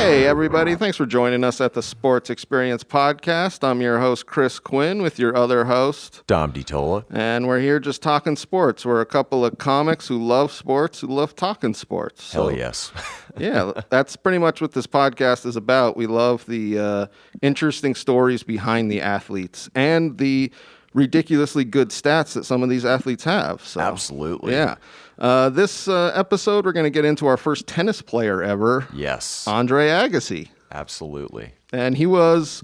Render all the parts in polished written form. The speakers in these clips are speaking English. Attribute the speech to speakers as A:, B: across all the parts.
A: Hey, everybody. Thanks for joining us at the Sports Experience Podcast. I'm your host, Chris Quinn, with your other host,
B: Dom DiTolla.
A: And we're here just talking sports. We're a couple of comics who love sports, who love talking sports.
B: Hell yes.
A: Yeah, that's pretty much what this podcast is about. We love the interesting stories behind the athletes and the ridiculously good stats that some of these athletes have. So,
B: absolutely.
A: Yeah. This episode, we're going to get into our first tennis player ever.
B: Yes.
A: Andre Agassi.
B: Absolutely.
A: And he was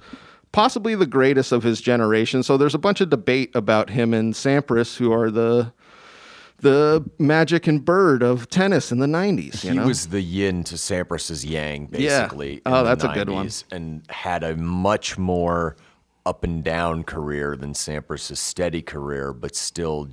A: possibly the greatest of his generation. So there's a bunch of debate about him and Sampras, who are the magic and bird of tennis in the 90s.
B: He was the yin to Sampras's yang, basically.
A: Yeah. Oh, that's
B: 90s,
A: a good one.
B: And had a much more up and down career than Sampras's steady career, but still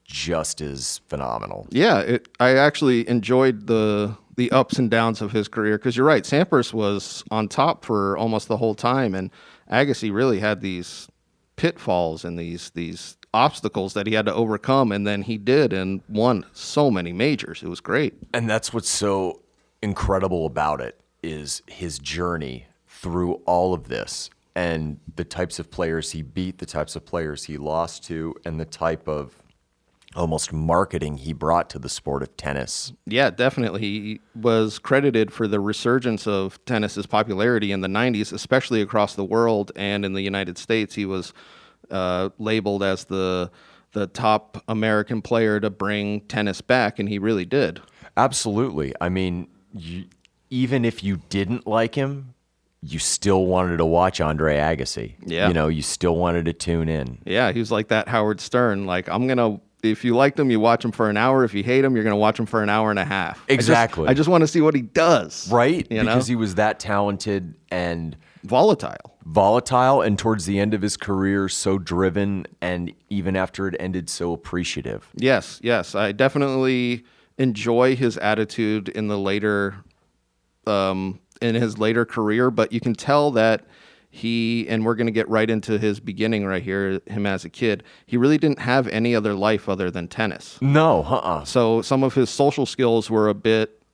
B: just as phenomenal.
A: Yeah, I actually enjoyed the ups and downs of his career, because you're right, Sampras was on top for almost the whole time, and Agassi really had these pitfalls and these obstacles that he had to overcome, and then he did and won so many majors. It was great.
B: And that's what's so incredible about it, is his journey through all of this and the types of players he beat, the types of players he lost to, and the type of almost marketing he brought to the sport of tennis.
A: Yeah, definitely. He was credited for the resurgence of tennis's popularity in the 90s, especially across the world and in the United States. He was labeled as the top American player to bring tennis back, and he really did.
B: Absolutely. I mean, even if you didn't like him, you still wanted to watch Andre Agassi.
A: Yeah.
B: You still wanted to tune in.
A: Yeah, he was like that Howard Stern. Like, if you liked him, you watch him for an hour. If you hate him, you're going to watch him for an hour and a half.
B: Exactly.
A: I just want to see what he does.
B: Right? Because he was that talented and volatile, and towards the end of his career, so driven, and even after it ended, so appreciative.
A: Yes. I definitely enjoy his attitude in the later in his later career, but you can tell that and we're going to get right into his beginning right here, him as a kid, he really didn't have any other life other than tennis.
B: No,
A: So some of his social skills were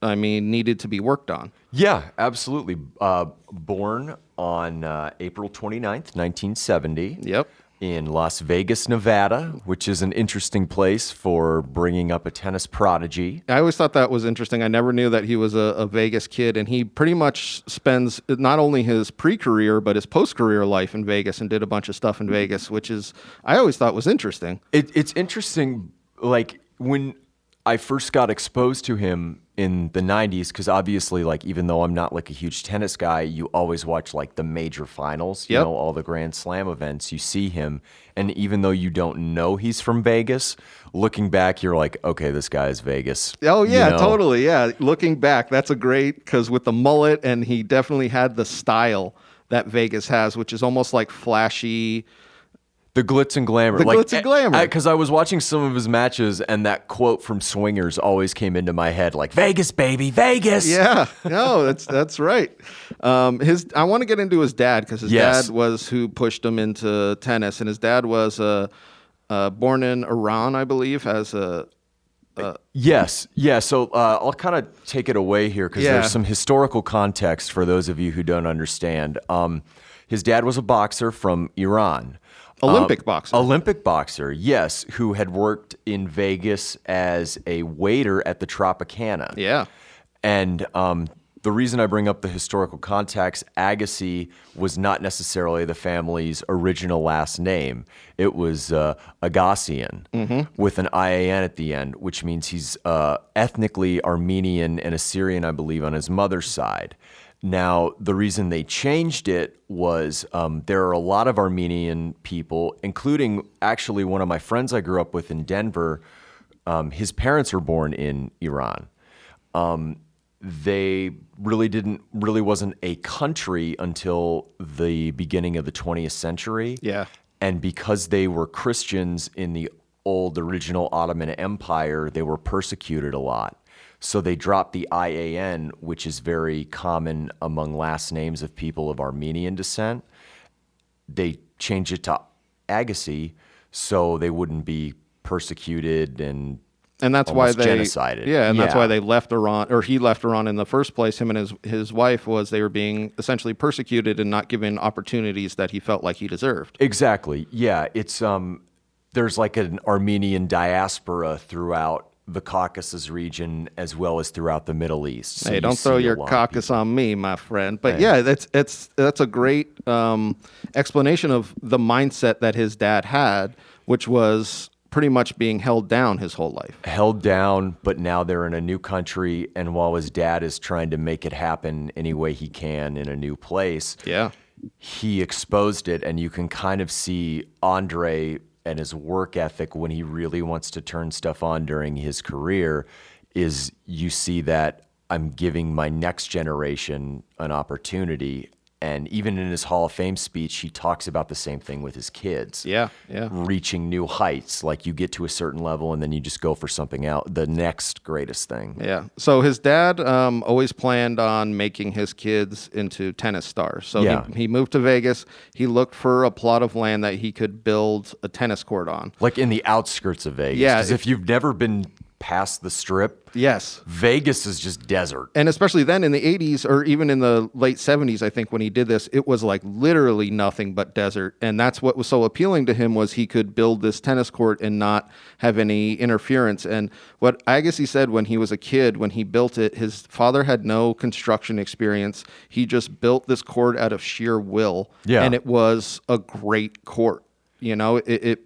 A: needed to be worked on.
B: Yeah, absolutely. Born on April 29th, 1970.
A: Yep.
B: In Las Vegas, Nevada, which is an interesting place for bringing up a tennis prodigy.
A: I always thought that was interesting. I never knew that he was a Vegas kid, and he pretty much spends not only his pre-career, but his post-career life in Vegas, and did a bunch of stuff in Vegas, which I always thought was interesting.
B: It's interesting, like, when I first got exposed to him in the 90s, because obviously, like, even though I'm not like a huge tennis guy, you always watch like the major finals, all the Grand Slam events, you see him. And even though you don't know he's from Vegas, looking back, you're like, okay, this guy is Vegas.
A: Oh, yeah, totally. Yeah. Looking back, that's because with the mullet, and he definitely had the style that Vegas has, which is almost like flashy.
B: The glitz and glamour.
A: Glitz and glamour.
B: Because I was watching some of his matches, and that quote from Swingers always came into my head, like, Vegas, baby, Vegas.
A: Yeah, no, that's right. I want to get into his dad, because his dad was who pushed him into tennis, and his dad was born in Iran, I believe, as a...
B: Yes. Yeah. So I'll kind of take it away here, because there's some historical context for those of you who don't understand. His dad was a boxer from Iran.
A: Olympic boxer,
B: yes, who had worked in Vegas as a waiter at the Tropicana.
A: Yeah.
B: And the reason I bring up the historical context, Agassi was not necessarily the family's original last name. It was Agassian with an IAN at the end, which means he's ethnically Armenian and Assyrian, I believe, on his mother's side. Now, the reason they changed it was there are a lot of Armenian people, including actually one of my friends I grew up with in Denver. His parents were born in Iran. They really wasn't a country until the beginning of the 20th century.
A: Yeah.
B: And because they were Christians in the old original Ottoman Empire, they were persecuted a lot. So they dropped the IAN, which is very common among last names of people of Armenian descent. They changed it to Agassi so they wouldn't be persecuted and
A: And that's why
B: almost
A: they
B: genocided.
A: Yeah, and that's why they left Iran, or he left Iran in the first place. Him and his wife, was they were being essentially persecuted and not given opportunities that he felt like he deserved.
B: Exactly. Yeah, it's there's like an Armenian diaspora throughout the Caucasus region as well as throughout the Middle East. So
A: Hey,
B: you
A: don't throw
B: see a
A: your
B: lot of
A: caucus on me, my friend. But yeah, that's a great explanation of the mindset that his dad had, which was pretty much being held down his whole life.
B: held down, but now they're in a new country, and while his dad is trying to make it happen any way he can in a new place,
A: Yeah.
B: he exposed it, and you can kind of see Andre and his work ethic when he really wants to turn stuff on during his career. Is you see that I'm giving my next generation an opportunity. And even in his Hall of Fame speech, he talks about the same thing with his kids.
A: Yeah.
B: Reaching new heights. Like you get to a certain level and then you just go for something out, the next greatest thing.
A: Yeah. So his dad always planned on making his kids into tennis stars. So
B: Yeah.
A: he moved to Vegas. He looked for a plot of land that he could build a tennis court on.
B: Like in the outskirts of Vegas.
A: Yeah,
B: Because if you've never been past the Strip,
A: Yes.
B: Vegas is just desert.
A: And especially then in the 80s or even in the late 70s, I think when he did this, it was like literally nothing but desert. And that's what was so appealing to him, was he could build this tennis court and not have any interference. And what Agassi said when he was a kid, when he built it, his father had no construction experience. He just built this court out of sheer will.
B: Yeah.
A: And it was a great court. You know, it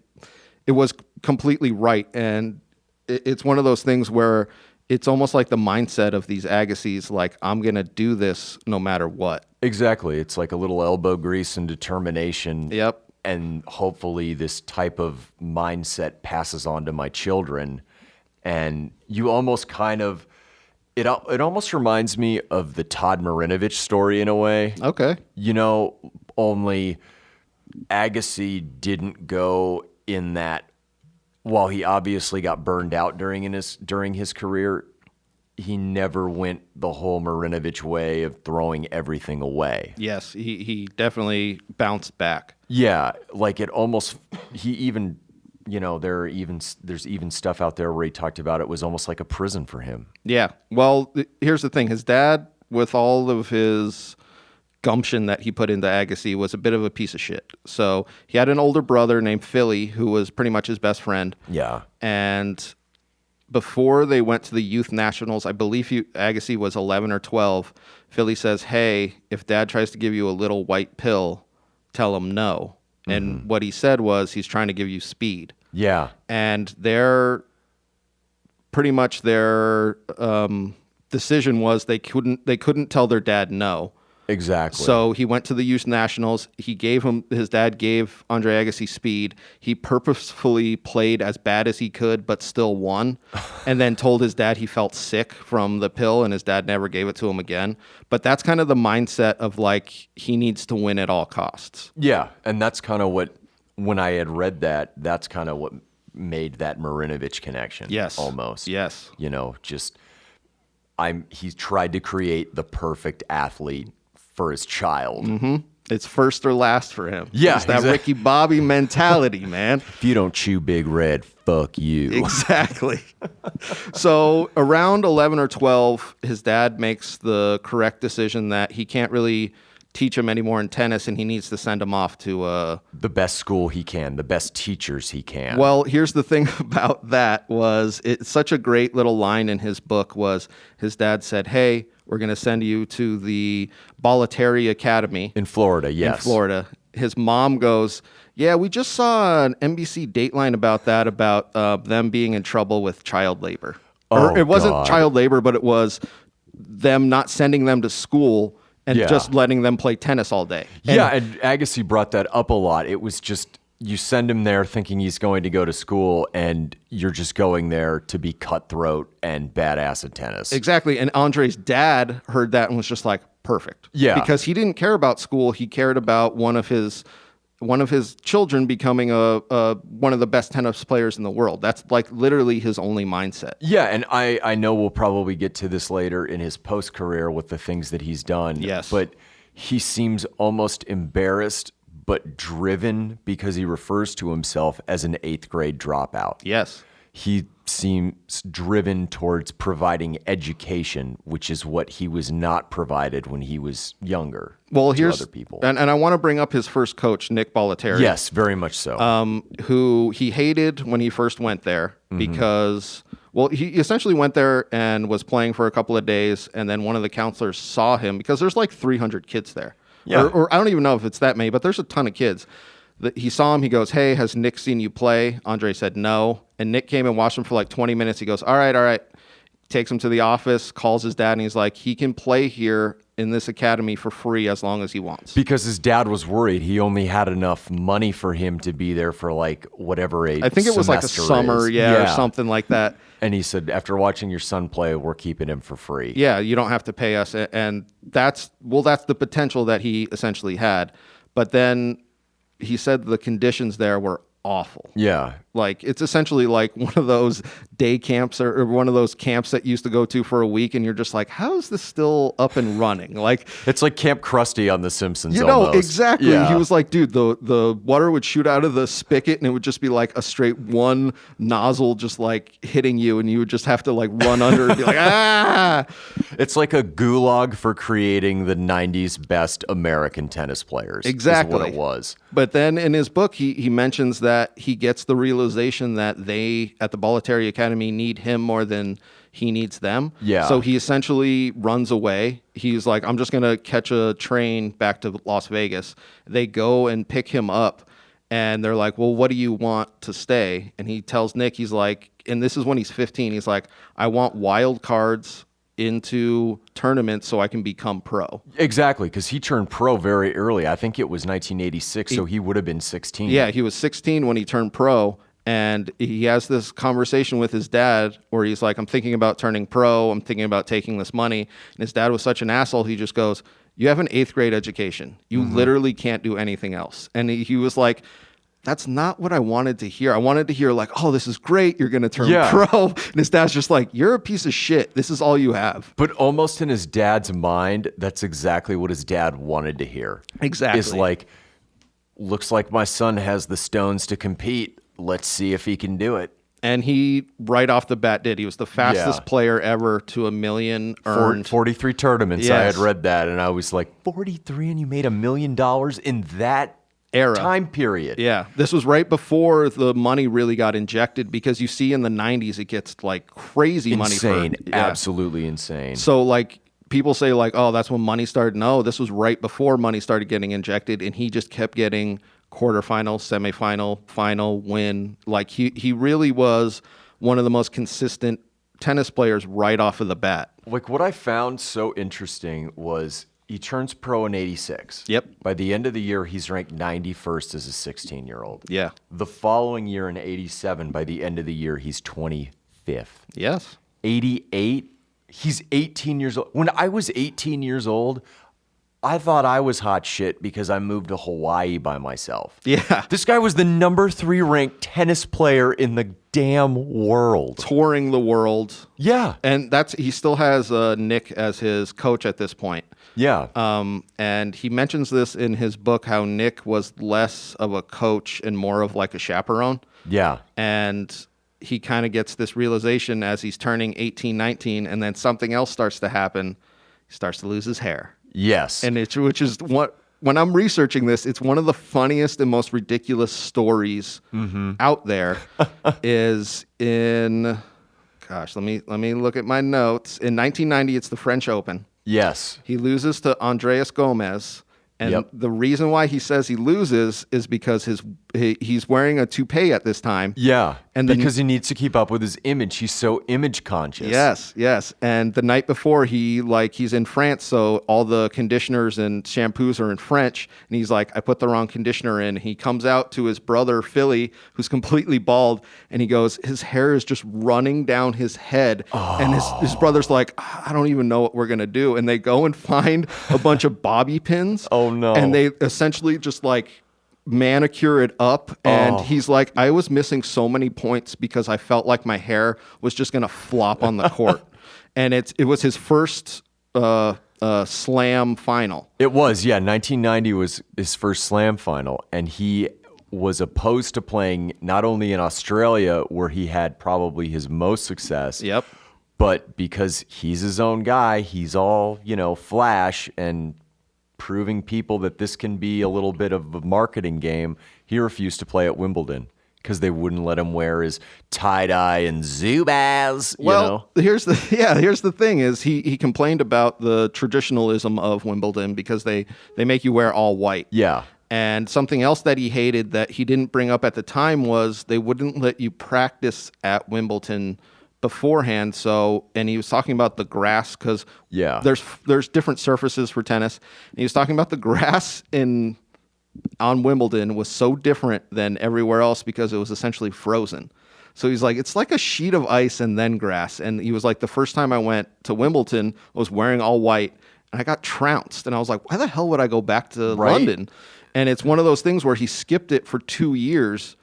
A: was completely right. And it's one of those things where it's almost like the mindset of these Agassis, like, I'm going to do this no matter what.
B: Exactly. It's like a little elbow grease and determination.
A: Yep.
B: And hopefully this type of mindset passes on to my children. And you almost kind of, it almost reminds me of the Todd Marinovich story in a way.
A: Okay.
B: You know, only Agassi didn't go in that. While he obviously got burned out during his career, he never went the whole Marinovich way of throwing everything away.
A: Yes, he definitely bounced back.
B: Yeah, like it almost, he even, you know, there's even stuff out there where he talked about it was almost like a prison for him.
A: Yeah. Well, here's the thing. His dad, with all of his gumption that he put into Agassi, was a bit of a piece of shit. So he had an older brother named Philly who was pretty much his best friend.
B: Yeah.
A: And before they went to the youth nationals, I believe Agassi was 11 or 12, Philly says, hey, if dad tries to give you a little white pill, tell him no. Mm-hmm. And what he said was, he's trying to give you speed.
B: Yeah.
A: And their decision was they couldn't tell their dad no.
B: Exactly.
A: So he went to the youth nationals. His dad gave Andre Agassi speed. He purposefully played as bad as he could, but still won. And then told his dad he felt sick from the pill, and his dad never gave it to him again. But that's kind of the mindset of like, he needs to win at all costs.
B: Yeah. And that's kind of what, when I had read that, that's kind of what made that Marinovich connection.
A: Yes.
B: Almost.
A: Yes.
B: You know, just, he tried to create the perfect athlete for his child.
A: Mm-hmm. It's first or last for him.
B: Yeah,
A: it's that Ricky Bobby mentality, man.
B: If you don't chew Big Red, fuck you.
A: Exactly. So around 11 or 12, his dad makes the correct decision that he can't really teach him anymore in tennis, and he needs to send him off to
B: the best school he can, the best teachers he can.
A: Well, here's the thing about that was, it's such a great little line in his book was, his dad said, hey, we're going to send you to the Bollettieri Academy.
B: In Florida, yes.
A: In Florida. His mom goes, yeah, we just saw an NBC Dateline about that, about them being in trouble with child labor. Or it wasn't child labor, but it was them not sending them to school and just letting them play tennis all day.
B: And Agassi brought that up a lot. It was just, you send him there thinking he's going to go to school, and you're just going there to be cutthroat and badass at tennis.
A: Exactly. And Andre's dad heard that and was just like, perfect.
B: Yeah.
A: Because he didn't care about school. He cared about one of his children becoming one of the best tennis players in the world. That's like literally his only mindset.
B: Yeah, and I know we'll probably get to this later in his post-career with the things that he's done.
A: Yes.
B: But he seems almost embarrassed but driven because he refers to himself as an 8th grade dropout.
A: Yes.
B: he seems driven towards providing education, which is what he was not provided when he was younger.
A: Well,
B: to
A: here's
B: other people.
A: And I want to bring up his first coach, Nick Bollettieri.
B: Yes, very much so.
A: Who he hated when he first went there because, well, he essentially went there and was playing for a couple of days, and then one of the counselors saw him because there's like 300 kids there.
B: Yeah.
A: Or I don't even know if it's that many, but there's a ton of kids. He saw him. He goes, "Hey, has Nick seen you play?" Andre said no. And Nick came and watched him for like 20 minutes. He goes, all right. Takes him to the office, calls his dad, and he's like, he can play here in this academy for free as long as he wants.
B: Because his dad was worried he only had enough money for him to be there for like whatever
A: I think it was like a summer, or something like that.
B: And he said, after watching your son play, we're keeping him for free.
A: Yeah, you don't have to pay us. And that's the potential that he essentially had. But then he said the conditions there were awful.
B: Yeah.
A: Like, it's essentially like one of those day camps or one of those camps that you used to go to for a week, and you're just like, how is this still up and running? Like,
B: it's like Camp Krusty on The Simpsons.
A: You know,
B: almost.
A: exactly.
B: Yeah.
A: He was like, dude, the water would shoot out of the spigot, and it would just be like a straight one nozzle just like hitting you, and you would just have to like run under and be like, ah.
B: It's like a gulag for creating the 90s best American tennis players.
A: Exactly.
B: Is what it was.
A: But then in his book, he mentions that he gets the realization that they at the Bollettieri Academy need him more than he needs them.
B: Yeah.
A: So he essentially runs away. He's like, I'm just going to catch a train back to Las Vegas. They go and pick him up, and they're like, well, what do you want to stay? And he tells Nick, he's like, and this is when he's 15, he's like, I want wild cards into tournaments so I can become pro.
B: Exactly, because he turned pro very early. I think it was 1986, so he would have been 16.
A: Yeah, he was 16 when he turned pro, and he has this conversation with his dad where he's like, I'm thinking about turning pro, I'm thinking about taking this money. And his dad was such an asshole, he just goes, you have an 8th grade education. You literally can't do anything else. And he was like, that's not what I wanted to hear. I wanted to hear like, oh, this is great. You're going to turn pro. And his dad's just like, you're a piece of shit. This is all you have.
B: But almost in his dad's mind, that's exactly what his dad wanted to hear.
A: Exactly.
B: It's like, looks like my son has the stones to compete. Let's see if he can do it.
A: And he, right off the bat, did. He was the fastest player ever to $1 million earned.
B: 43 tournaments.
A: Yes.
B: I had read that, and I was like, 43 and you made $1 million in that
A: era
B: time period.
A: Yeah. This was right before the money really got injected, because you see in the 90s it gets like crazy money.
B: Insane. Absolutely insane.
A: So like people say like, oh, that's when money started. No, this was right before money started getting injected, and he just kept getting quarterfinal, semifinal, final, win. Like he really was one of the most consistent tennis players right off of the bat.
B: Like, what I found so interesting was he turns pro in 86.
A: Yep.
B: By the end of the year, he's ranked 91st as a 16-year-old.
A: Yeah.
B: The following year in 87, by the end of the year, he's 25th.
A: Yes.
B: 88, he's 18 years old. When I was 18 years old, I thought I was hot shit because I moved to Hawaii by myself.
A: Yeah.
B: This guy was the number 3 ranked tennis player in the damn world.
A: Touring the world.
B: Yeah.
A: And he still has Nick as his coach at this point.
B: Yeah.
A: And he mentions this in his book, how Nick was less of a coach and more of like a chaperone.
B: Yeah.
A: And he kind of gets this realization as he's turning 18, 19, and then something else starts to happen. He starts to lose his hair.
B: Yes.
A: And which is what, when I'm researching this, it's one of the funniest and most ridiculous stories out there. Is in, gosh, let me look at my notes. In 1990, it's the French Open.
B: Yes.
A: He loses to Andreas Gomez. And the reason why he says he loses is because he's wearing a toupee at this time.
B: Yeah,
A: and
B: because he needs to keep up with his image. He's so image conscious.
A: Yes. And the night before, he's in France, so all the conditioners and shampoos are in French. And he's like, I put the wrong conditioner in. He comes out to his brother, Philly, who's completely bald, and he goes, his hair is just running down his head. Oh. And his brother's like, I don't even know what we're going to do. And they go and find a bunch of bobby pins.
B: Oh, no.
A: And they essentially just like manicure it up. And he's like, I was missing so many points because I felt like my hair was just going to flop on the court. And it was his first slam final.
B: It was, yeah. 1990 was his first slam final. And he was opposed to playing not only in Australia, where he had probably his most success,
A: Yep.
B: but because he's his own guy, he's all, flash and proving people that this can be a little bit of a marketing game, he refused to play at Wimbledon because they wouldn't let him wear his tie-dye and Zubaz,
A: Well, here's the thing is he complained about the traditionalism of Wimbledon because they make you wear all white.
B: Yeah.
A: And something else that he hated that he didn't bring up at the time was they wouldn't let you practice at Wimbledon beforehand. So, and he was talking about the grass because there's different surfaces for tennis. And he was talking about the grass on Wimbledon was so different than everywhere else because it was essentially frozen. So he's like, it's like a sheet of ice and then grass. And he was like, the first time I went to Wimbledon, I was wearing all white and I got trounced. And I was like, why the hell would I go back to London? And it's one of those things where he skipped it for 2 years.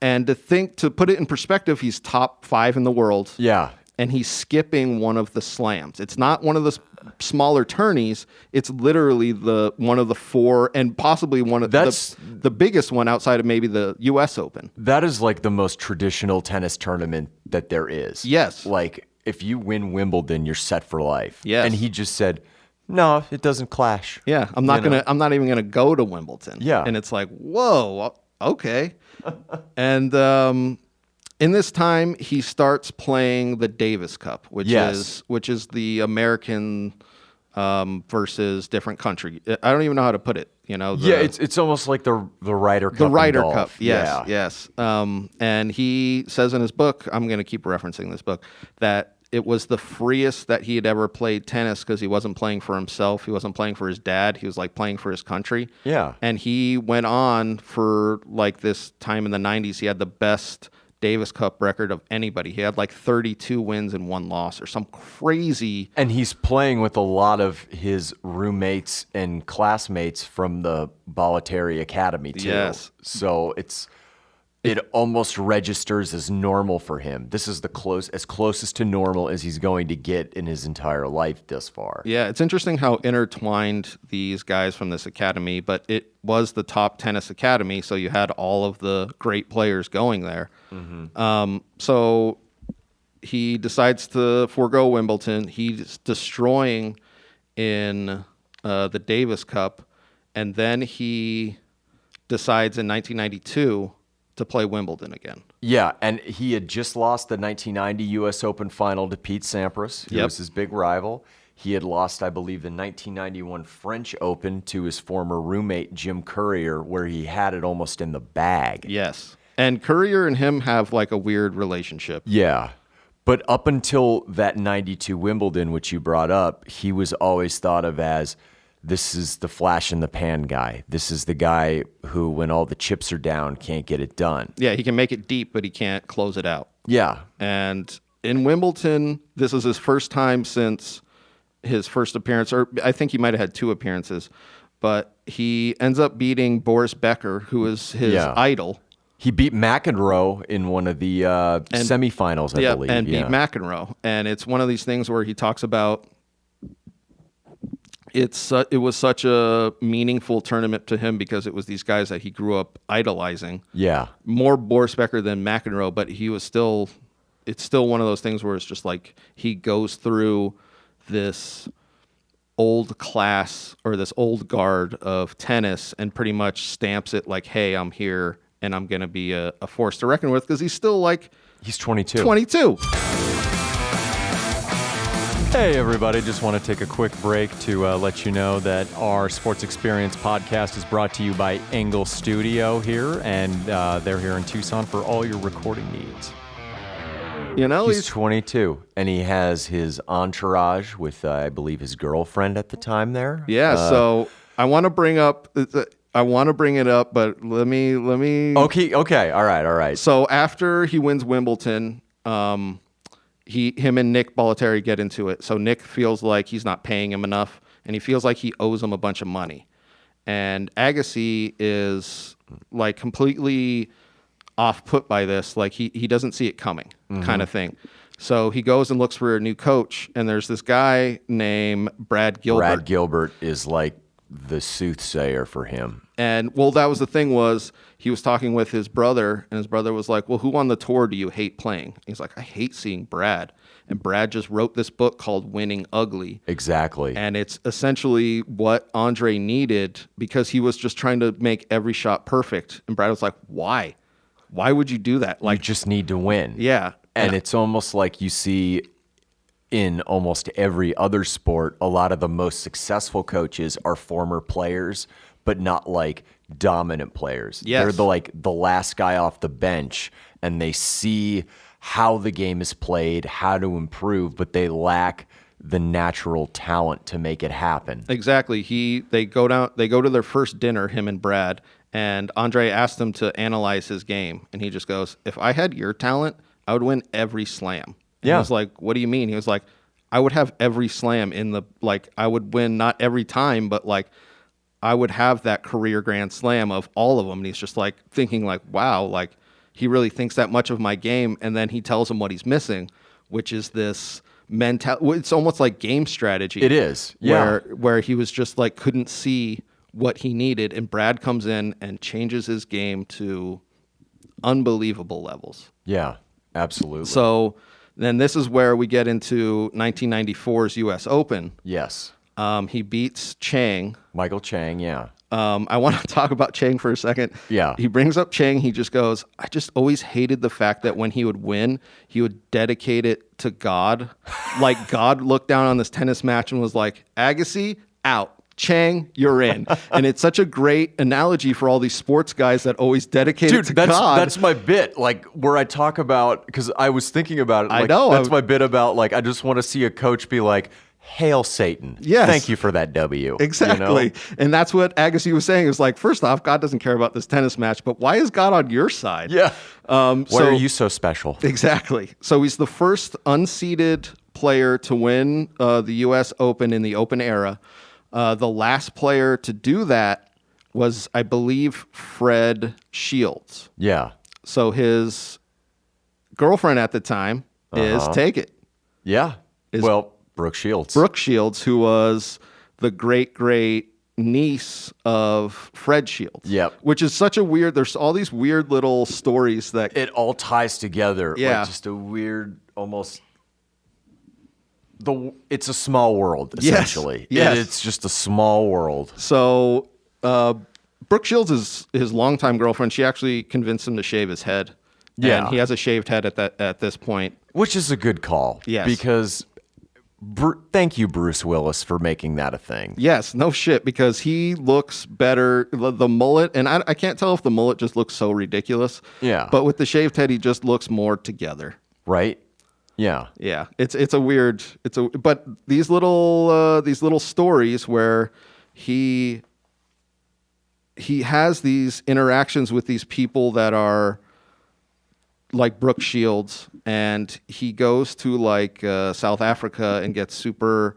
A: And to put it in perspective, he's top 5 in the world.
B: Yeah.
A: And he's skipping one of the slams. It's not one of the smaller tourneys. It's literally one of the 4 and possibly one of the biggest one outside of maybe the U.S. Open.
B: That is like the most traditional tennis tournament that there is.
A: Yes.
B: Like if you win Wimbledon, you're set for life.
A: Yes.
B: And he just said, no, it doesn't clash.
A: Yeah. I'm not even gonna go to Wimbledon.
B: Yeah.
A: And it's like, whoa, okay. And in this time, he starts playing the Davis Cup, which is the American versus different country. I don't even know how to put it.
B: It's almost like the Ryder Cup.
A: The Ryder
B: golf.
A: Cup, yes. And he says in his book, I'm going to keep referencing this book, that it was the freest that he had ever played tennis because he wasn't playing for himself. He wasn't playing for his dad. He was like playing for his country.
B: Yeah.
A: And he went on for like this time in the 90s. He had the best Davis Cup record of anybody. He had like 32 wins and 1 loss or some crazy.
B: And he's playing with a lot of his roommates and classmates from the Bollettieri Academy too.
A: Yes.
B: So it almost registers as normal for him. This is as closest to normal as he's going to get in his entire life thus far.
A: Yeah, it's interesting how intertwined these guys from this academy, but it was the top tennis academy, so you had all of the great players going there. Mm-hmm. So he decides to forego Wimbledon. He's destroying in the Davis Cup, and then he decides in 1992 to play Wimbledon again.
B: Yeah, and he had just lost the 1990 U.S. Open final to Pete Sampras, who was his big rival. He had lost, I believe, the 1991 French Open to his former roommate, Jim Courier, where he had it almost in the bag.
A: Yes. And Courier and him have like a weird relationship.
B: Yeah. But up until that 92 Wimbledon, which you brought up, he was always thought of as, this is the flash in the pan guy. This is the guy who, when all the chips are down, can't get it done.
A: Yeah, he can make it deep, but he can't close it out.
B: Yeah.
A: And in Wimbledon, this is his first time since his first appearance, or I think he might have had 2 appearances, but he ends up beating Boris Becker, who is his idol.
B: He beat McEnroe in one of the semifinals, I believe.
A: And beat McEnroe. And it's one of these things where he talks about it was such a meaningful tournament to him because it was these guys that he grew up idolizing.
B: Yeah.
A: More Boris Becker than McEnroe, but it's still one of those things where it's just like he goes through this old class or this old guard of tennis and pretty much stamps it like, hey, I'm here and I'm going to be a force to reckon with because he's still like...
B: He's 22.
A: 22.
B: Hey, everybody. Just want to take a quick break to let you know that our Sports Experience podcast is brought to you by Engle Studio here, and they're here in Tucson for all your recording needs. He's 22, and he has his entourage with, I believe, his girlfriend at the time there.
A: Yeah, so I want to bring it up, but let me...
B: Okay, all right.
A: So after he wins Wimbledon... him and Nick Bollettieri get into it. So Nick feels like he's not paying him enough, and he feels like he owes him a bunch of money. And Agassi is like completely off-put by this. Like he doesn't see it coming, kind of thing. So he goes and looks for a new coach, and there's this guy named Brad Gilbert.
B: Brad Gilbert is like the soothsayer for him.
A: And well, that was the thing, was he was talking with his brother, and his brother was like, well, who on the tour do you hate playing? He's like, I hate seeing Brad. And Brad just wrote this book called Winning Ugly.
B: Exactly.
A: And it's essentially what Andre needed, because he was just trying to make every shot perfect. And Brad was like, why? Why would you do that? Like,
B: you just need to win.
A: Yeah.
B: And it's almost like you see in almost every other sport, a lot of the most successful coaches are former players, but not like dominant players.
A: Yes.
B: They're the last guy off the bench, and they see how the game is played, how to improve, but they lack the natural talent to make it happen.
A: Exactly. They go to their first dinner, him and Brad, and Andre asked him to analyze his game, and he just goes, if I had your talent, I would win every slam. And
B: Yeah.
A: I was like, what do you mean? He was like, I would have every slam I would win, not every time, but like I would have that career grand slam of all of them. And he's just like thinking like, wow, like he really thinks that much of my game. And then he tells him what he's missing, which is this mental. It's almost like game strategy.
B: It is. Yeah.
A: Where he was just like, couldn't see what he needed. And Brad comes in and changes his game to unbelievable levels.
B: Yeah, absolutely.
A: So then this is where we get into 1994's U.S. Open.
B: Yes.
A: He beats Chang.
B: Michael Chang, yeah.
A: I want to talk about Chang for a second.
B: Yeah.
A: He brings up Chang. He just goes, I just always hated the fact that when he would win, he would dedicate it to God. Like God looked down on this tennis match and was like, Agassi, out. Chang, you're in. And it's such a great analogy for all these sports guys that always dedicate it to God.
B: That's my bit, like where I talk about, because I was thinking about it. Like,
A: I know.
B: That's my bit about, like, I just want to see a coach be like, hail Satan.
A: Yes.
B: Thank you for that W.
A: Exactly.
B: You know?
A: And that's what Agassi was saying. It was like, first off, God doesn't care about this tennis match, but why is God on your side?
B: Yeah. Why are you so special?
A: Exactly. So he's the first unseeded player to win the U.S. Open in the Open era. The last player to do that was, I believe, Fred Shields.
B: Yeah.
A: So his girlfriend at the time is, take it,
B: Yeah. Brooke Shields.
A: Brooke Shields, who was the great niece of Fred Shields.
B: Yep.
A: Which is such a weird, there's all these weird little stories that
B: It all ties together.
A: Yeah.
B: Like just a weird, almost... It's a small world,
A: Yes.
B: essentially.
A: Yes.
B: It's just a small world.
A: So Brooke Shields is his longtime girlfriend. She actually convinced him to shave his head.
B: Yeah.
A: And he has a shaved head at this point.
B: Which is a good call.
A: Yes.
B: Because thank you, Bruce Willis, for making that a thing.
A: Yes, no shit, because he looks better. The mullet, and I can't tell if the mullet just looks so ridiculous.
B: Yeah.
A: But with the shaved head, he just looks more together.
B: Right? Yeah.
A: Yeah, it's a weird. But these little stories where he has these interactions with these people that are like Brooke Shields, and he goes to like South Africa and gets super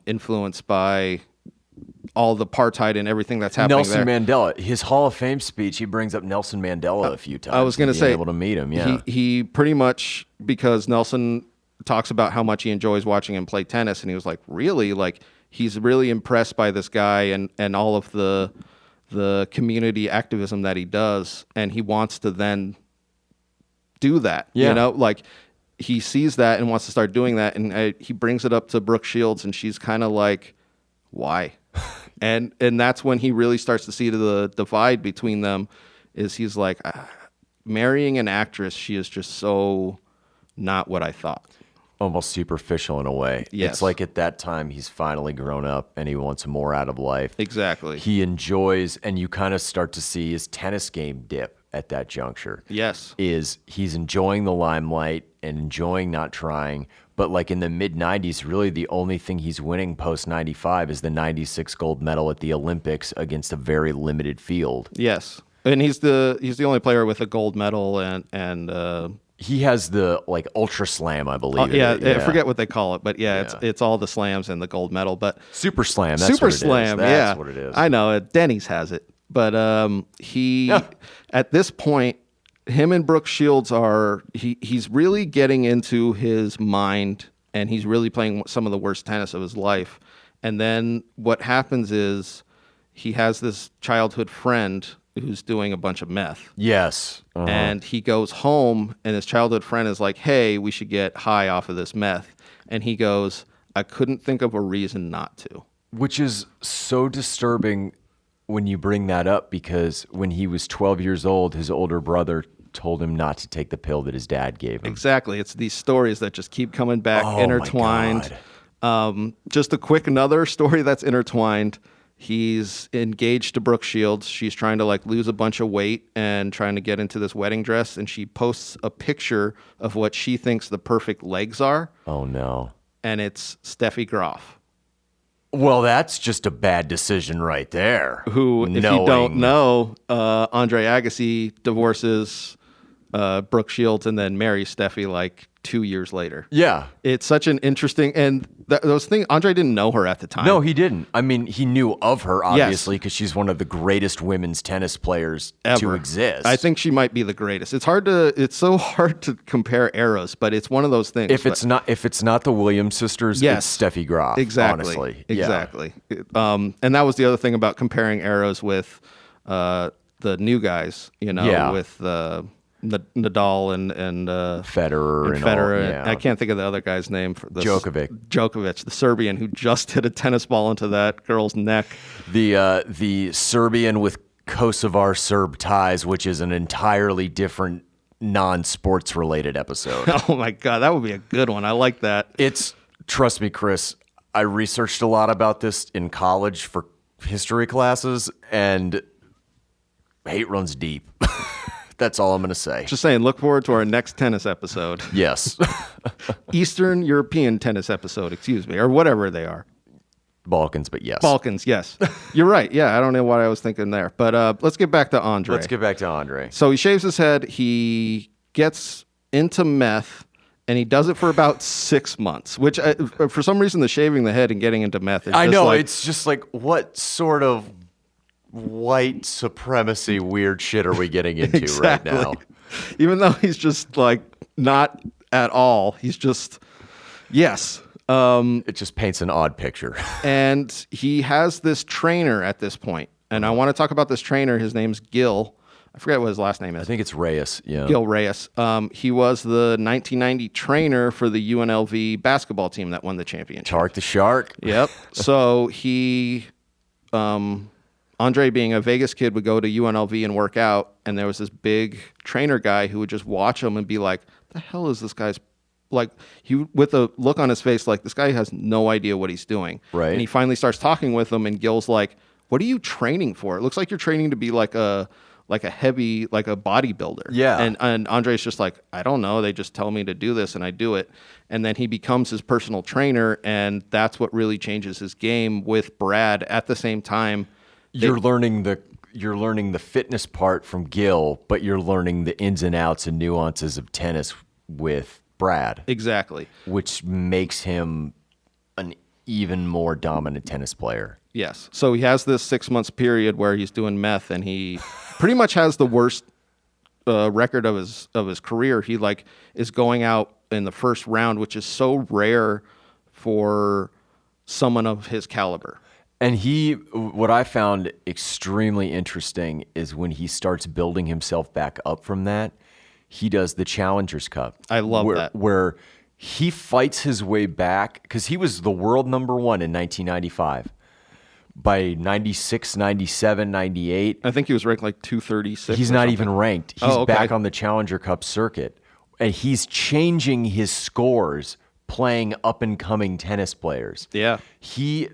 A: influenced by all the apartheid and everything that's happening
B: Nelson
A: there.
B: Mandela, his Hall of Fame speech, he brings up Nelson Mandela a few times.
A: I was going to say,
B: able to meet him. Yeah,
A: he pretty much, because Nelson talks about how much he enjoys watching him play tennis, and he was like, really, like he's really impressed by this guy and all of the community activism that he does, and he wants to then do that.
B: Yeah.
A: You know, like he sees that and wants to start doing that, and he brings it up to Brooke Shields, and she's kind of like, why? and that's when he really starts to see the divide between them. Is he's like, marrying an actress, she is just so not what I thought.
B: almost superficial in a way.
A: Yes.
B: It's like at that time he's finally grown up and he wants more out of life.
A: Exactly.
B: He enjoys, and you kind of start to see his tennis game dip at that juncture.
A: Yes.
B: Is he's enjoying the limelight and enjoying not trying. But like in the mid 90s, really the only thing he's winning post 95 is the 96 gold medal at the Olympics against a very limited field.
A: Yes. And he's the only player with a gold medal and
B: he has the like ultra slam, I believe.
A: I forget what they call it, but it's all the slams and the gold medal. But
B: super slam, that's
A: super
B: what it
A: slam,
B: is. That's what it is.
A: I know. Denny's has it, but he at this point, him and Brooke Shields he's really getting into his mind, and he's really playing some of the worst tennis of his life. And then what happens is he has this childhood friend who's doing a bunch of meth.
B: Yes.
A: And he goes home, and his childhood friend is like, hey, we should get high off of this meth. And he goes, I couldn't think of a reason not to.
B: Which is so disturbing when you bring that up, because when he was 12 years old, his older brother told him not to take the pill that his dad gave him.
A: Exactly. It's these stories that just keep coming back,
B: Oh,
A: intertwined.
B: my God.
A: Just a quick another story that's intertwined. He's engaged to Brooke Shields. She's trying to like lose a bunch of weight and trying to get into this wedding dress. And she posts a picture of what she thinks the perfect legs are.
B: Oh, no.
A: And it's Steffi Graf.
B: Well, that's just a bad decision right there.
A: Who, if you don't know, Andre Agassi divorces Brooke Shields and then marries Steffi like 2 years later.
B: Yeah.
A: It's such an interesting, and those things, Andre didn't know her at the time.
B: No, he didn't. I mean, he knew of her, obviously, because she's one of the greatest women's tennis players to exist.
A: I think she might be the greatest. It's so hard to compare eras, but it's one of those things.
B: If it's not the Williams sisters, it's Steffi Graf.
A: Exactly.
B: Honestly.
A: Exactly. Yeah. And that was the other thing about comparing eras with the new guys, with Nadal and
B: Federer
A: and Federer.
B: All, yeah.
A: I can't think of the other guy's name.
B: Djokovic,
A: the Serbian who just hit a tennis ball into that girl's neck.
B: The Serbian with Kosovar Serb ties, which is an entirely different non-sports related episode.
A: Oh my God, that would be a good one. I like that.
B: Trust me, Chris, I researched a lot about this in college for history classes, and hate runs deep. That's all I'm going to say.
A: Just saying, look forward to our next tennis episode.
B: Yes.
A: Eastern European tennis episode, excuse me, or whatever they are.
B: Balkans, but yes.
A: Balkans, yes. You're right. Yeah, I don't know what I was thinking there. But let's get back to Andre. So he shaves his head. He gets into meth, and he does it for about 6 months, which for some reason the shaving the head and getting into meth is
B: it's just like, what sort of white supremacy weird shit are we getting into right now?
A: Even though he's just like not at all. He's just, yes.
B: It just paints an odd picture.
A: And he has this trainer at this point. And I want to talk about this trainer. His name's Gil. I forget what his last name is.
B: I think it's Reyes. Yeah.
A: Gil Reyes. He was the 1990 trainer for the UNLV basketball team that won the championship.
B: Tark the Shark.
A: Yep. So he... Andre, being a Vegas kid, would go to UNLV and work out, and there was this big trainer guy who would just watch him and be like, the hell is this guy's... Like, he with a look on his face like, this guy has no idea what he's doing.
B: Right.
A: And he finally starts talking with him, and Gil's like, what are you training for? It looks like you're training to be like a heavy, like a bodybuilder.
B: Yeah.
A: And Andre's just like, I don't know. They just tell me to do this, and I do it. And then he becomes his personal trainer, and that's what really changes his game with Brad at the same time.
B: You're learning the fitness part from Gil, but you're learning the ins and outs and nuances of tennis with Brad.
A: Exactly.
B: Which makes him an even more dominant tennis player.
A: Yes. So he has this 6 months period where he's doing meth, and he pretty much has the worst record of his career. He like is going out in the first round, which is so rare for someone of his caliber.
B: And what I found extremely interesting is when he starts building himself back up from that, he does the Challengers Cup.
A: I love that.
B: Where he fights his way back, because he was the world number one in 1995. By 96, 97, 98.
A: I think he was ranked like 236.
B: He's not even ranked. He's
A: okay.
B: back on the Challenger Cup circuit. And he's changing his scores playing up-and-coming tennis players.
A: Yeah.
B: He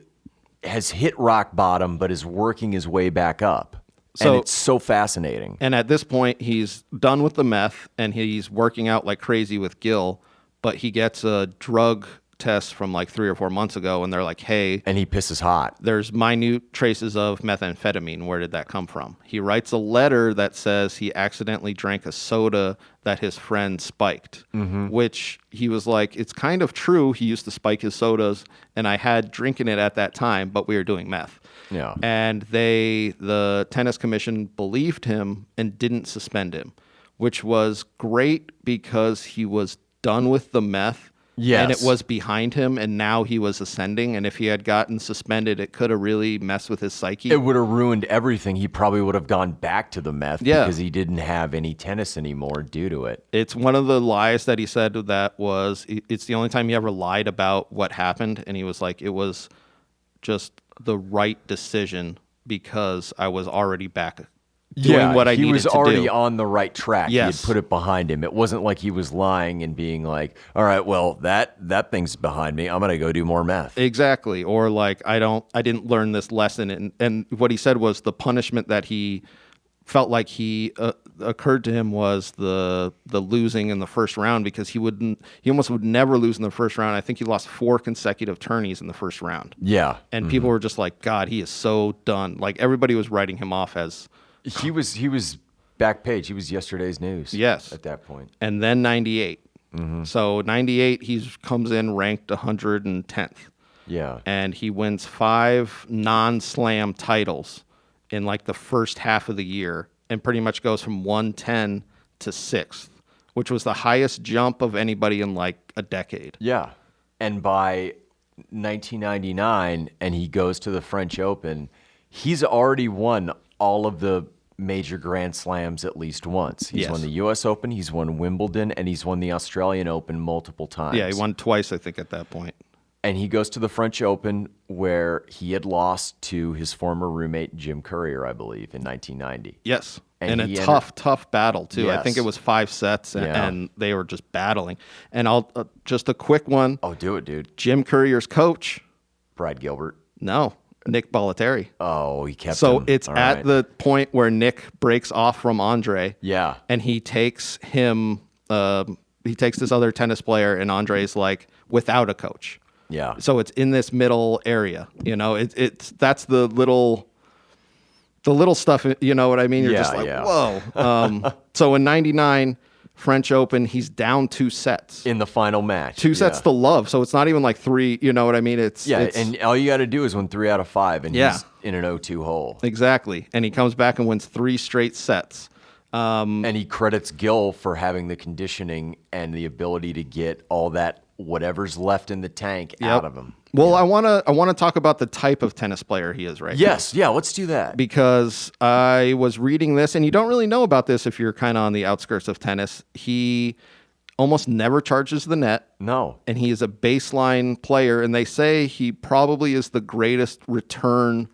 B: has hit rock bottom, but is working his way back up. And it's so fascinating.
A: And at this point, he's done with the meth, and he's working out like crazy with Gil, but he gets a drug test from like 3 or 4 months ago, and they're like, hey...
B: And he pisses hot.
A: There's minute traces of methamphetamine. Where did that come from? He writes a letter that says he accidentally drank a soda that his friend spiked, which he was like, it's kind of true. He used to spike his sodas, and I had drinking it at that time, but we were doing meth.
B: Yeah.
A: And the tennis commission believed him and didn't suspend him, which was great because he was done with the meth
B: Yes.
A: And it was behind him, and now he was ascending. And if he had gotten suspended, it could have really messed with his psyche.
B: It would have ruined everything. He probably would have gone back to the meth because he didn't have any tennis anymore due to it.
A: It's one of the lies that he said that was, it's the only time he ever lied about what happened. And he was like, it was just the right decision because I was already back doing what I needed to do.
B: He was already on the right track.
A: Yes.
B: He had put it behind him. It wasn't like he was lying and being like, all right, well, that thing's behind me. I'm going to go do more meth.
A: Exactly. Or like, I didn't learn this lesson. And what he said was the punishment that he felt like he occurred to him was the losing in the first round, because he almost would never lose in the first round. I think he lost 4 consecutive tourneys in the first round.
B: Yeah.
A: And people were just like, God, he is so done. Like, everybody was writing him off as...
B: He was back page. He was yesterday's news.
A: Yes.
B: At that point.
A: And then 98. So 98, he comes in ranked 110th.
B: Yeah.
A: And he wins 5 non-slam titles in like the first half of the year, and pretty much goes from 110 to 6th, which was the highest jump of anybody in like a decade.
B: Yeah. And by 1999, and he goes to the French Open, he's already won all of the major Grand Slams at least once. He's won the U.S. Open, he's won Wimbledon, and he's won the Australian Open multiple times.
A: Yeah, he won twice, I think, at that point.
B: And he goes to the French Open, where he had lost to his former roommate, Jim Courier, I believe, in 1990.
A: Yes.
B: And
A: And a tough battle, too. I think it was 5 sets, and they were just battling. And I'll just a quick one.
B: Oh, do it, dude.
A: Jim Courier's coach.
B: Brad Gilbert.
A: No, Nick Bollettieri.
B: Oh, he kept
A: So
B: him.
A: it's
B: All
A: at
B: right.
A: the point where Nick breaks off from Andre.
B: Yeah.
A: And he takes him, he takes this other tennis player, and Andre's like without a coach.
B: Yeah.
A: So it's in this middle area, it's that's the little stuff, you know what I mean? You're just like, whoa. So in 99 French Open, he's down 2 sets.
B: In the final match.
A: 2 sets to love. So it's not even like 3, you know what I mean? It's
B: and all you got to do is win 3 out of 5, and he's in an 0-2 hole.
A: Exactly. And he comes back and wins 3 straight sets.
B: And he credits Gil for having the conditioning and the ability to get all that whatever's left in the tank out of him.
A: Well, I want to talk about the type of tennis player he is right now.
B: Yes, yeah, let's do that.
A: Because I was reading this, and you don't really know about this if you're kind of on the outskirts of tennis. He almost never charges the net.
B: No.
A: And he is a baseline player, and they say he probably is the greatest return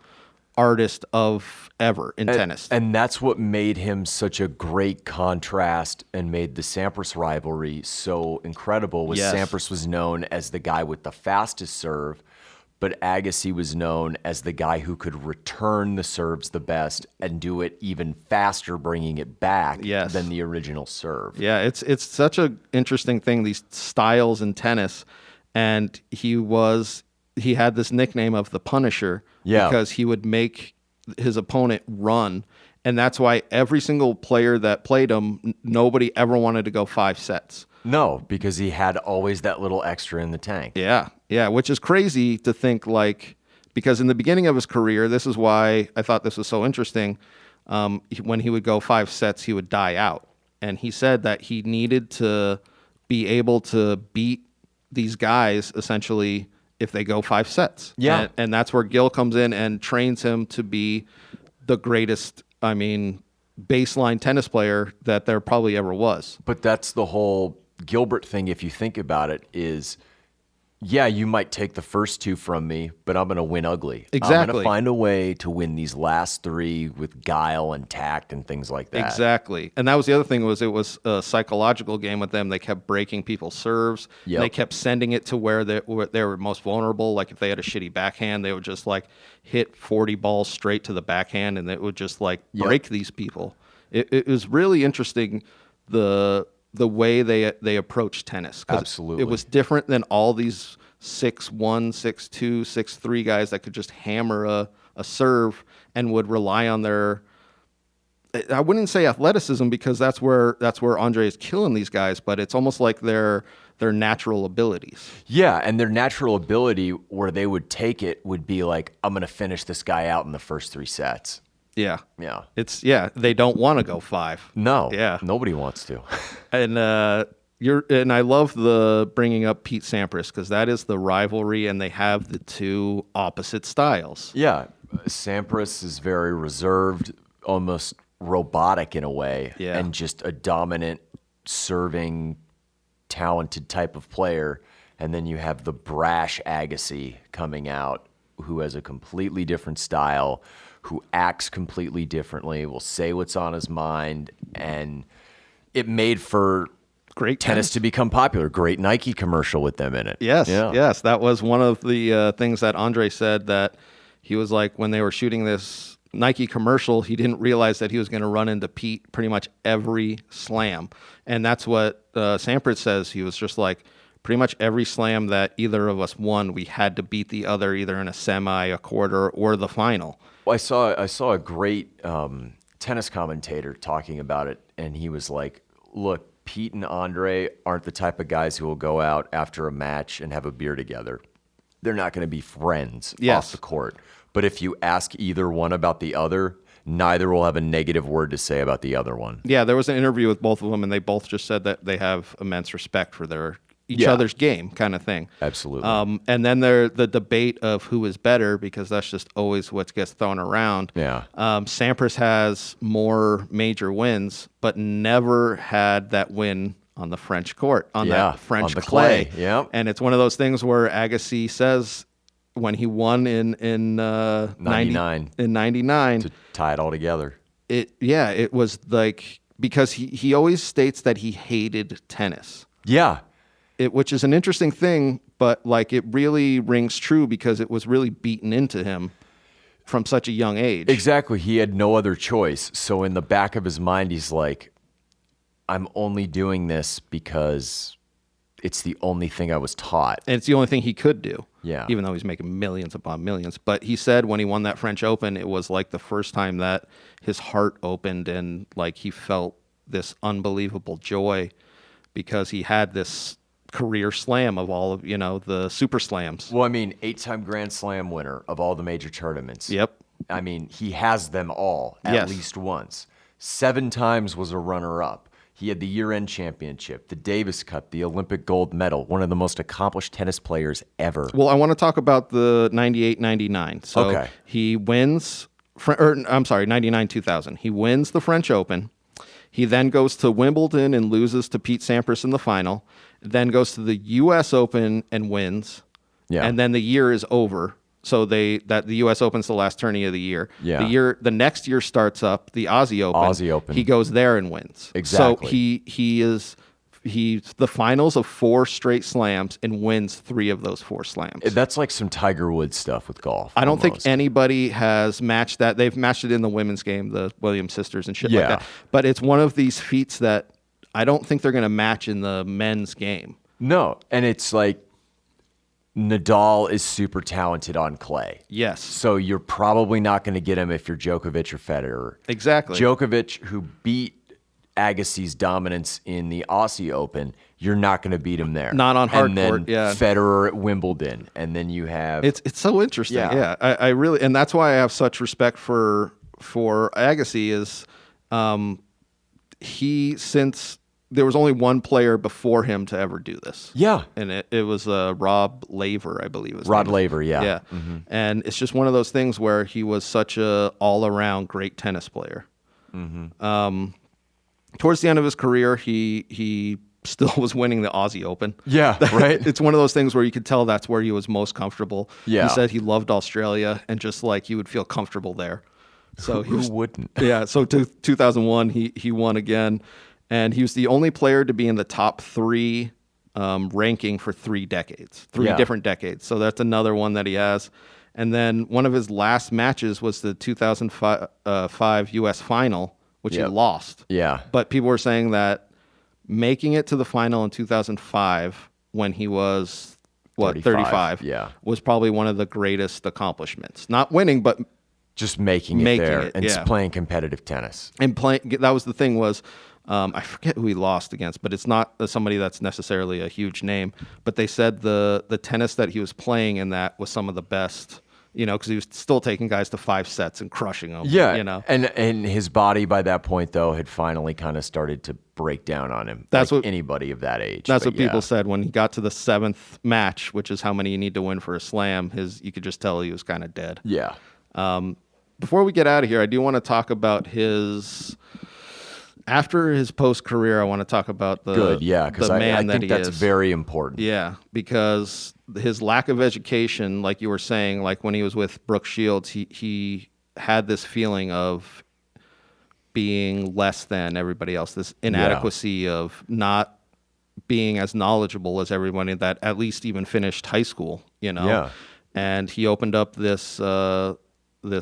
A: artist of ever in tennis.
B: And that's what made him such a great contrast and made the Sampras rivalry so incredible. Sampras was known as the guy with the fastest serve, but Agassi was known as the guy who could return the serves the best and do it even faster, bringing it back than the original serve.
A: Yeah, it's such an interesting thing, these styles in tennis. And he had this nickname of the Punisher because he would make his opponent run. And that's why every single player that played him, nobody ever wanted to go 5 sets.
B: No, because he had always that little extra in the tank.
A: Yeah, which is crazy to think, like, because in the beginning of his career, this is why I thought this was so interesting. When he would go 5 sets, he would die out. And he said that he needed to be able to beat these guys, essentially, if they go 5 sets.
B: Yeah.
A: And that's where Gil comes in and trains him to be the greatest, baseline tennis player that there probably ever was.
B: But that's the whole Gilbert thing, if you think about it, is, you might take the first 2 from me, but I'm going to win ugly.
A: Exactly.
B: I'm going to find a way to win these last 3 with guile and tact and things like that.
A: Exactly. And that was the other thing, was it was a psychological game with them. They kept breaking people's serves.
B: Yep.
A: They kept sending it to where they were most vulnerable. Like if they had a shitty backhand, they would just like hit 40 balls straight to the backhand, and it would just like break these people. It was really interesting, the way they approach tennis.
B: Absolutely.
A: It was different than all these 6'1", 6'2", 6'3" guys that could just hammer a serve and would rely on their, I wouldn't say athleticism, because that's where Andre is killing these guys, but it's almost like their natural abilities.
B: Yeah, and their natural ability where they would take it would be like, I'm going to finish this guy out in the first 3 sets.
A: Yeah.
B: Yeah.
A: They don't want to go 5.
B: No.
A: Yeah.
B: Nobody wants to.
A: And And I love the bringing up Pete Sampras because that is the rivalry, and they have the two opposite styles.
B: Yeah, Sampras is very reserved, almost robotic in a way,
A: Yeah.
B: and just a dominant serving, talented type of player. And then you have the brash Agassi coming out, who has a completely different style, who acts completely differently, will say what's on his mind, and it made for
A: Great
B: tennis to become popular. Great Nike commercial with them in it.
A: Yes,
B: Yeah.
A: yes. That was one of the things that Andre said, that he was like, when they were shooting this Nike commercial, he didn't realize that he was going to run into Pete pretty much every slam. And that's what Sampras says. He was just like, pretty much every slam that either of us won, we had to beat the other either in a semi, a quarter, or the final.
B: Well, I saw a great tennis commentator talking about it, and he was like, look, Pete and Andre aren't the type of guys who will go out after a match and have a beer together. They're not going to be friends off the court. But if you ask either one about the other, neither will have a negative word to say about the other one.
A: Yeah, there was an interview with both of them, and they both just said that they have immense respect for each other's game, kind of thing.
B: Absolutely.
A: And then the debate of who is better, because that's just always what gets thrown around.
B: Yeah.
A: Sampras has more major wins, but never had that win on the French court, on that French
B: on the
A: clay.
B: Yep.
A: And it's one of those things where Agassi says when he won in
B: 99.
A: in 99
B: To tie it all together.
A: it was like, because he always states that he hated tennis.
B: Yeah.
A: Which is an interesting thing, but like it really rings true because it was really beaten into him from such a young age.
B: Exactly. He had no other choice. So in the back of his mind, he's like, I'm only doing this because it's the only thing I was taught.
A: And it's the only thing he could do.
B: Yeah.
A: Even though he's making millions upon millions. But he said when he won that French Open, it was like the first time that his heart opened and like he felt this unbelievable joy because he had this career slam of all of, the super slams.
B: Well, I mean, 8-time Grand Slam winner of all the major tournaments.
A: Yep.
B: I mean, he has them all at least once. 7 times was a runner-up. He had the year-end championship, the Davis Cup, the Olympic gold medal, one of the most accomplished tennis players ever.
A: Well, I want to talk about the 98-99. So he wins, 99-2000. He wins the French Open. He then goes to Wimbledon and loses to Pete Sampras in the final. Then goes to the U.S. Open and wins.
B: Yeah.
A: And then the year is over. So the U.S. Open's the last tourney of the year.
B: Yeah.
A: The next year starts up, the Aussie Open. He goes there and wins.
B: Exactly.
A: So he's the finals of 4 straight slams and wins 3 of those 4 slams.
B: That's like some Tiger Woods stuff with golf.
A: I don't think anybody has matched that. They've matched it in the women's game, the Williams sisters and shit like that. But it's one of these feats that I don't think they're going to match in the men's game.
B: No, and it's like Nadal is super talented on clay.
A: Yes.
B: So you're probably not going to get him if you're Djokovic or Federer.
A: Exactly.
B: Djokovic, who beat Agassi's dominance in the Aussie Open, you're not going to beat him there.
A: Not on hard
B: and then
A: court, yeah.
B: Federer at Wimbledon, and then you have...
A: It's so interesting, yeah. I really... And that's why I have such respect for Agassi is since there was only one player before him to ever do this.
B: Yeah.
A: And it was Rod Laver, I believe.
B: Rod Laver, yeah.
A: Yeah. Mm-hmm. And it's just one of those things where he was such a all-around great tennis player. Mm-hmm. Towards the end of his career, he still was winning the Aussie Open.
B: Yeah, right.
A: It's one of those things where you could tell that's where he was most comfortable.
B: Yeah.
A: He said he loved Australia and just like he would feel comfortable there. So
B: who wouldn't?
A: Yeah. So 2001, he won again, and he was the only player to be in the top 3 ranking for 3 decades, 3 different decades. So that's another one that he has. And then one of his last matches was the 2005 U.S. final, which he lost.
B: Yeah.
A: But people were saying that making it to the final in 2005 when he was, 35 was probably one of the greatest accomplishments. Not winning, but
B: just making it there and playing competitive tennis.
A: And that was the thing was, I forget who he lost against, but it's not somebody that's necessarily a huge name. But they said the tennis that he was playing in that was some of the best because he was still taking guys to 5 sets and crushing them.
B: Yeah, and his body by that point though had finally kind of started to break down on him.
A: That's
B: like
A: what
B: anybody of that age.
A: That's what people said when he got to the 7th match, which is how many you need to win for a slam. You could just tell he was kind of dead.
B: Yeah.
A: Before we get out of here, I do want to talk about after his post-career, I want to talk about the man that he is.
B: That's very important.
A: Yeah, because his lack of education, like you were saying, like when he was with Brooke Shields, he had this feeling of being less than everybody else, this inadequacy of not being as knowledgeable as everybody that at least even finished high school,
B: Yeah.
A: And he opened up this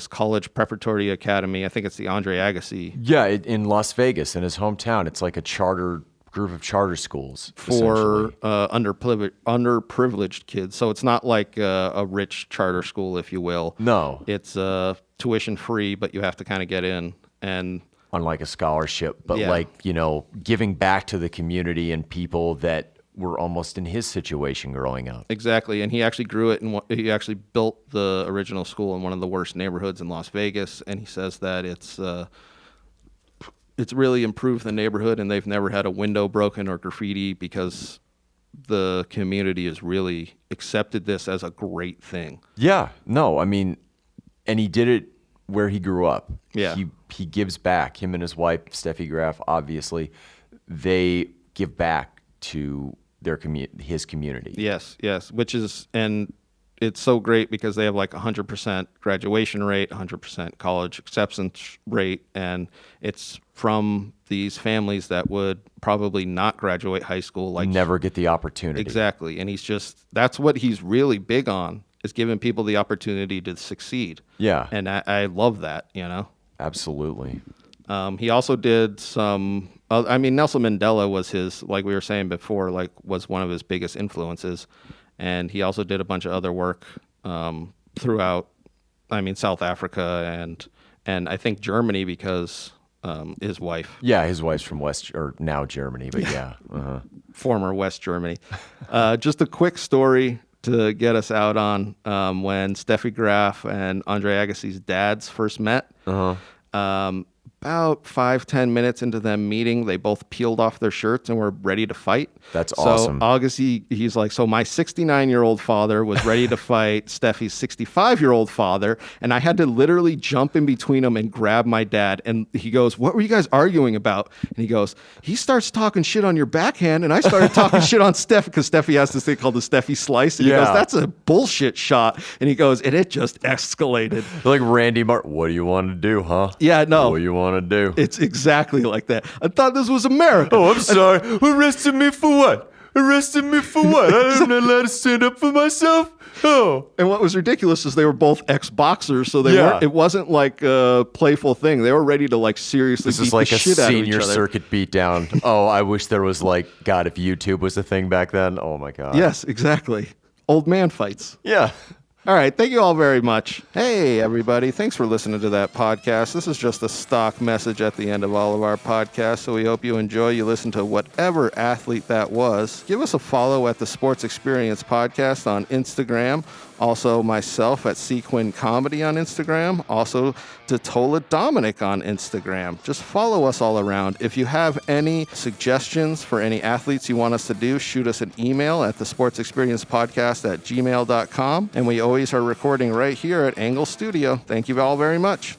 A: college preparatory academy. I think it's the Andre Agassi.
B: Yeah, in Las Vegas, in his hometown. It's like a group of charter schools
A: for underprivileged kids. So it's not like a rich charter school, if you will.
B: No.
A: It's tuition free, but you have to kind of get in. And
B: unlike a scholarship, but giving back to the community and people that were almost in his situation growing up.
A: Exactly, and he actually grew it, and he actually built the original school in one of the worst neighborhoods in Las Vegas, and he says that it's really improved the neighborhood, and they've never had a window broken or graffiti because the community has really accepted this as a great thing.
B: Yeah, no, I mean, and he did it where he grew up.
A: Yeah.
B: He gives back. Him and his wife, Steffi Graf, obviously, they give back to his community.
A: Yes, and it's so great because they have like 100% graduation rate, 100% college acceptance rate, and it's from these families that would probably not graduate high school, like
B: never get the opportunity.
A: Exactly, and that's what he's really big on, is giving people the opportunity to succeed.
B: Yeah,
A: and I love that.
B: Absolutely.
A: He also did some. Nelson Mandela was his, like we were saying before, was one of his biggest influences, and he also did a bunch of other work throughout. South Africa and I think Germany because his wife.
B: Yeah, his wife's from now Germany, but yeah,
A: former West Germany. Just a quick story to get us out on when Steffi Graf and Andre Agassi's dads first met. About 5-10 minutes into them meeting, they both peeled off their shirts and were ready to fight.
B: That's awesome.
A: So Agassi, he's like, so my 69-year-old father was ready to fight Steffi's 65-year-old father, and I had to literally jump in between them and grab my dad. And he goes, what were you guys arguing about? And he goes, he starts talking shit on your backhand, and I started talking shit on Steffi, because Steffi has this thing called the Steffi slice. And he goes, that's a bullshit shot. And he goes, and it just escalated.
B: Like Randy Martin, what do you want to do, huh?
A: Yeah, no.
B: What do you want to do?
A: It's exactly like that. I thought this was America.
B: Oh, I'm sorry. Arrested me for what? Arrested me for what? I'm not allowed to stand up for myself? Oh.
A: And what was ridiculous is they were both ex-boxers, so they weren't. It wasn't like a playful thing. They were ready to seriously beat the shit out of each other.
B: This is like a senior circuit beatdown. Oh, I wish there was God, if YouTube was a thing back then. Oh my God.
A: Yes, exactly. Old man fights.
B: Yeah.
A: All right. Thank you all very much. Hey, everybody. Thanks for listening to that podcast. This is just a stock message at the end of all of our podcasts, so we hope you enjoy. You listen to whatever athlete that was. Give us a follow at the Sports Experience Podcast on Instagram. Also, myself at Quinn Comedy on Instagram. Also, DiTolla Dominic on Instagram. Just follow us all around. If you have any suggestions for any athletes you want us to do, shoot us an email at thesportsexperiencepodcast@gmail.com. And we always are recording right here at Engle Studio. Thank you all very much.